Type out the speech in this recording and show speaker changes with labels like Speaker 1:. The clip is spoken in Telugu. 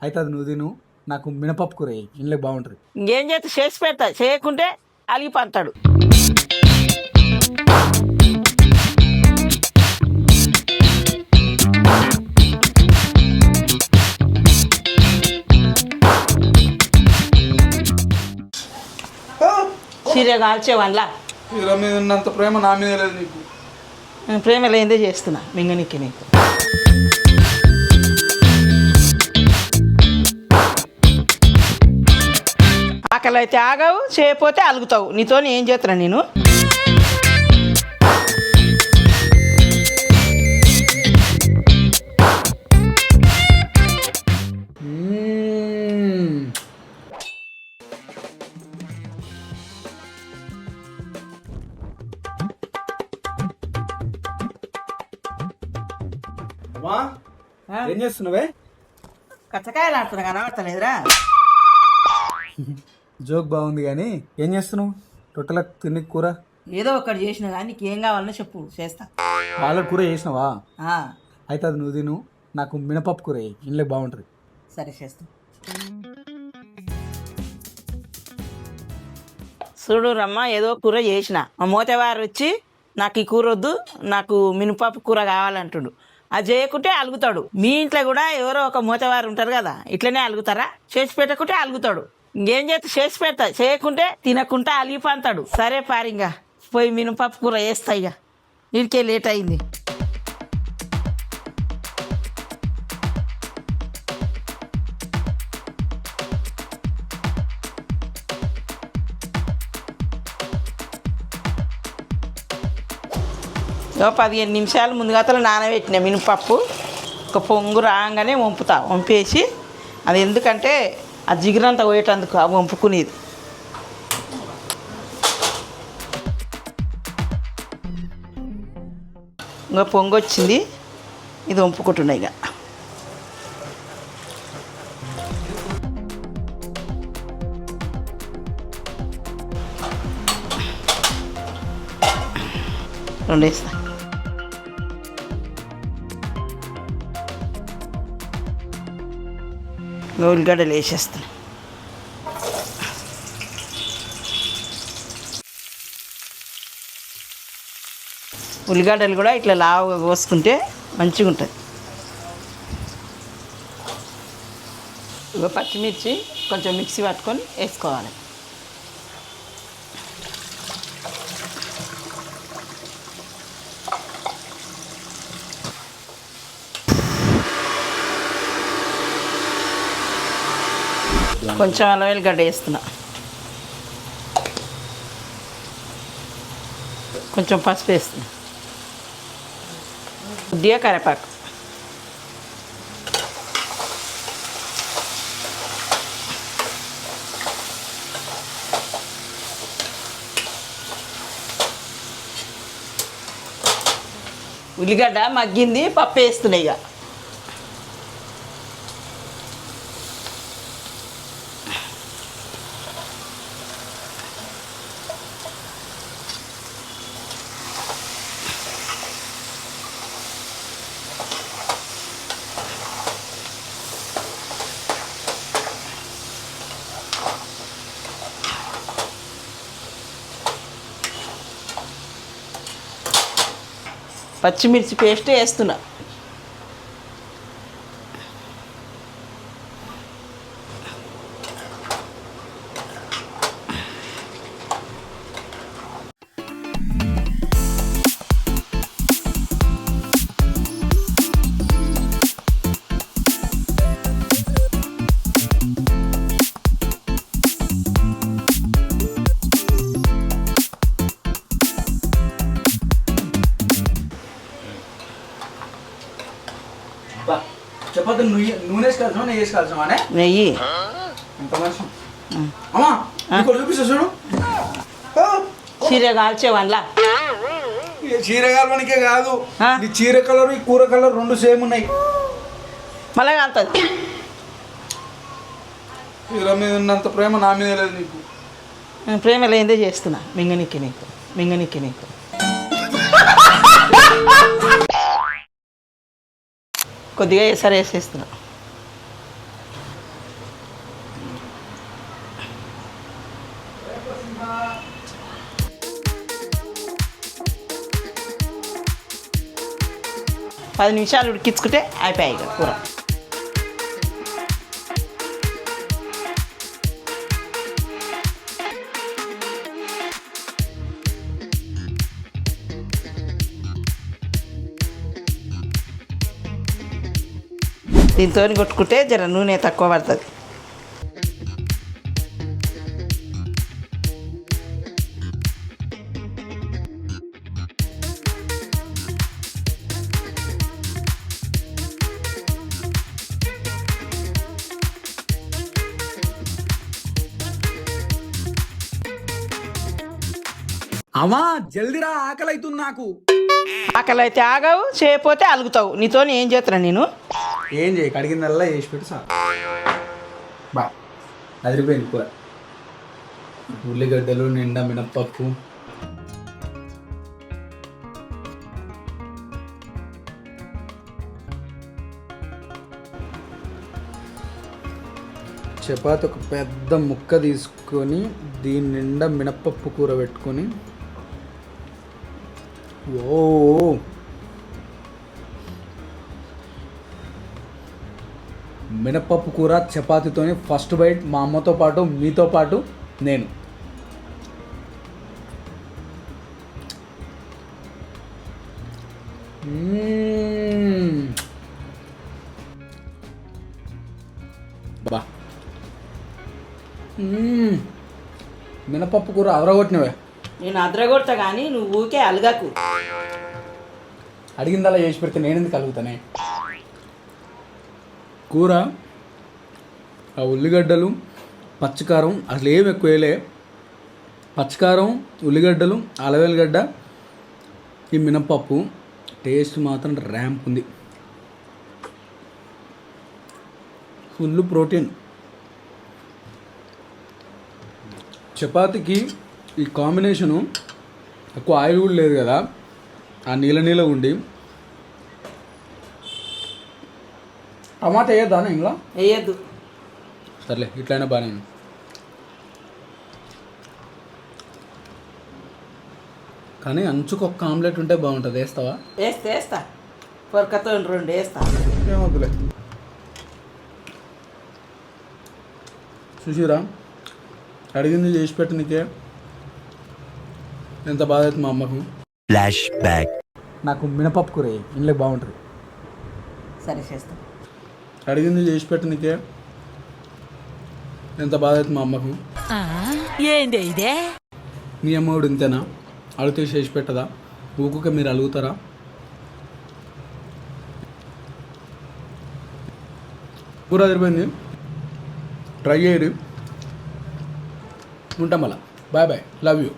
Speaker 1: అయితే అది నువ్వు తిను. నాకు మినపప్పు కూర వేయి, ఇంట్లో బాగుంటుంది.
Speaker 2: ఇంకేం చేస్తే చేసి పెడతా, చేయకుంటే అలిగి పంతాడు. చీర కాల్చేవన్లా
Speaker 1: హీరో మీద ఉన్నంత ప్రేమ నా మీద లేదు నీకు.
Speaker 2: ప్రేమ లేదే చేస్తున్నా మింగనికి నీకు. ఆకలి అయితే ఆగవు, చేయకపోతే అలుగుతావు. నీతో ఏం చేస్తున్నా నేను.
Speaker 1: అమ్మా, ఏం చేస్తున్నావే?
Speaker 2: కచ్చకాయలు ఆడుతున్నా కనబడతలేదురా.
Speaker 1: జోక్ బాగుంది కానీ ఏం చేస్తున్నావు? రొట్టెలకు తిని కూర
Speaker 2: ఏదో ఒకటి చేసినా కానీ నీకు ఏం కావాలన్నా చెప్పు, చేస్తా.
Speaker 1: వాళ్ళ కూర చేసినావా?
Speaker 2: ఆ,
Speaker 1: అయితే అది నువ్వు తిను. నాకు మినపప్పు కూర వేయి, ఇంట్లో బాగుంటుంది.
Speaker 2: సరే చేస్తా. చూడు రమ్మ, ఏదో కూర చేసిన. మా మోతవారు వచ్చి నాకు ఈ కూర వద్దు, నాకు మినపప్పు కూర కావాలంటుడు. అది చేయకుంటే అలుగుతాడు. మీ ఇంట్లో కూడా ఎవరో ఒక మోతవారు ఉంటారు కదా, ఇట్లనే అలుగుతారా? చేసి పెట్టకుంటే అలుగుతాడు. ఇంకేం చేస్తే చేసి పెడతా, చేయకుంటే తినకుంటే అలిగి పంతాడు. సరే పారింగా పోయి మినపప్పు కూర వేస్తా. ఇక వీడికే లేట్ అయింది. ఓ 15 నిమిషాలు ముందుగా నానబెట్టిన మినపప్పు ఒక పొంగు రాగానే వంపుతా. వంపేసి అది ఎందుకంటే ఆ జిగురంతా పోయేటందుకు ఆ వంపుకునేది. ఇంకా పొంగు వచ్చింది, ఇది వంపుకుంటున్నాయి. ఇక రెండు వేస్తా. ఉల్లిగడ్డలు వేసేస్తాను. ఉల్లిగడ్డలు కూడా ఇట్లా లావుగా కోసుకుంటే మంచిగా ఉంటుంది. ఇక పచ్చిమిర్చి కొంచెం మిక్సీ పట్టుకొని వేసుకోవాలి. కొంచెం అల్లం వెల్లిగడ్డ వేస్తున్నా. కొంచెం పసుపు వేస్తున్నా. కొద్దిగా కరివేపాకు. ఉల్లిగడ్డ మగ్గింది, పప్పు వేస్తున్నాయి. ఇక పచ్చిమిర్చి పేస్ట్ వేస్తున్నా.
Speaker 1: చెప్పద్దు. నూనె వేసుకోవాల్సిన నెయ్యి వేసుకోవాల్సిన అనే
Speaker 2: నెయ్యి
Speaker 1: ఎంత మనిషి. అమ్మా ఇక్కడ చూపిస్తా చూడు.
Speaker 2: చీర కాల్చేవన్లా
Speaker 1: చీర కాలవనికే కాదు, ఈ చీర కలర్ ఈ కూర కలర్ రెండు సేమ్ ఉన్నాయి.
Speaker 2: మళ్ళీ కాలుతుంది.
Speaker 1: హీరో మీద ఉన్నంత ప్రేమ నా మీద లేదు నీకు.
Speaker 2: ప్రేమ లేదే చేస్తున్నా మింగనికి నీకు. మింగనికి నీకు కొద్దిగా ఎసరు వేసేస్తున్నా. పది నిమిషాలు ఉడికించుకుంటే అయిపోయాయి ఇక కూర. దీంతో కొట్టుకుంటే జర నూనె తక్కువ పడుతుంది.
Speaker 1: అమ్మా జల్దిరా, ఆకలి అవుతుంది నాకు.
Speaker 2: ఆకలి అయితే ఆగవు, చేయకపోతే అలుగుతావు. నీతో ఏం చేస్తున్నా నేను?
Speaker 1: ఏం చేయి, కడిగిందల్లా చేసి పెట్టు సార్. బా అదిరిపోయింది కూర. ఉల్లిగడ్డలు, నిండా మినప్పప్పు, చపాతి ఒక పెద్ద ముక్క తీసుకొని దీని నిండా మినప్పప్పు కూర పెట్టుకొని, ఓ మినప్పప్పు కూర చపాతీతోని ఫస్ట్ బైట్ మా అమ్మతో పాటు మీతో పాటు నేను. బా మినపప్పు కూర అదరగొట్టినవే.
Speaker 2: నేను అద్రగొడతా కానీ నువ్వు ఊకే అలగకు.
Speaker 1: అడిగిందలా చేసి పెడితే నేను ఎందుకు కలుగుతానే? కూర ఆ ఉల్లిగడ్డలు, పచ్చికారం అసలు ఏమి ఎక్కువ వేయలే. పచ్చికారం, ఉల్లిగడ్డలు, అలవేలుగడ్డ, ఈ మినపప్పు టేస్ట్ మాత్రం ర్యాంప్ ఉంది. Full protein. చపాతీకి ఈ కాంబినేషను ఎక్కువ ఆయిల్ కూడా లేదు కదా, ఆ నీళ్ళ ఉండి. టమాటా వేయద్దా ఇంట్లో?
Speaker 2: వేయద్దు.
Speaker 1: సర్లే, ఇట్లయినా బాగానే ఉంది. కానీ అంచుకు ఒక్క ఆమ్లెట్ ఉంటే బాగుంటుంది. వేస్తావా?
Speaker 2: వేస్తా పొరకతో 2 వేస్తా.
Speaker 1: ఏమవుతులే. చూసిరా, అడిగింది చేసి పెట్టి నీకే ఎంత బాధ అవుతుంది మా అమ్మకు.
Speaker 3: Flash back.
Speaker 1: నాకు మినపప్పు కూర ఇంట్లో బాగుంటుంది.
Speaker 2: సరే చేస్తా.
Speaker 1: అడిగింది చేసి పెట్టి నీకే ఎంత బాధ అవుతుంది మా అమ్మకు.
Speaker 2: ఏంది ఇదే?
Speaker 1: మీ అమ్మఒడు ఇంతేనా? అడిగితే చేసి పెట్టదా? ఊకుక మీరు అలుగుతారా? కూర అదిరిపోయింది, ట్రై చేయరు. ఉంటాం అలా. Bye bye, love you.